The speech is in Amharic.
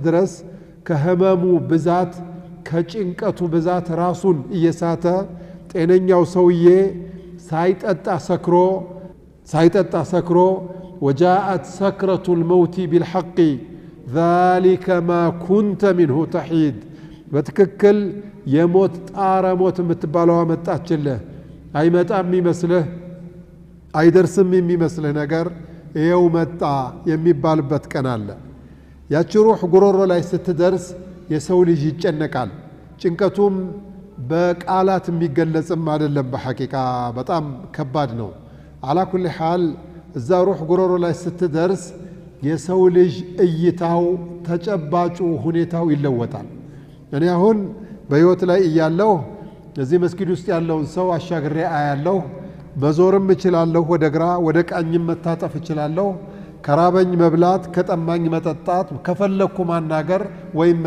ድረስ ከህመሙ ብዛት ከጭንቀቱ ብዛት ራሱን እየሳተ ጤነኛው ሰውዬ ሳይጠጣ ሰክሮ وجاءت سكرة الموت بالحق ذلك ما كنت منه تحيد بتككل يموت طار موت متبالوا متاچله اي متام يمسله اي درسم يمسله ነገር ይሄው መጣ የሚባልበት ቀን አለ ያቺ ሩህ ጉሮሮ ላይ ስትደርስ የሰው ልጅ ይጨነቃል ጭንቀቱም በቃላት የሚገለጽም አይደለም በሐቂቃ በጣም ከባድ ነው على كل حال እዛ ሩህ ጉሮሮ ላይ ስትደርስ የሰው ልጅ እይታው ተጨባጩ ሁኔታው ይለወጣል እኔ አሁን በህይወት ላይ እያለሁ እዚህ መስጊድ ውስጥ ያለውን ሰው አሻግሬ አያለሁ በዞርም እችላለሁ ወደ ግራ ወደ ቀኝም መታጠፍ እችላለሁ ከራበኝ መብላት ከጠማኝ መጠጣት ከፈለኩ ማናገር ወይም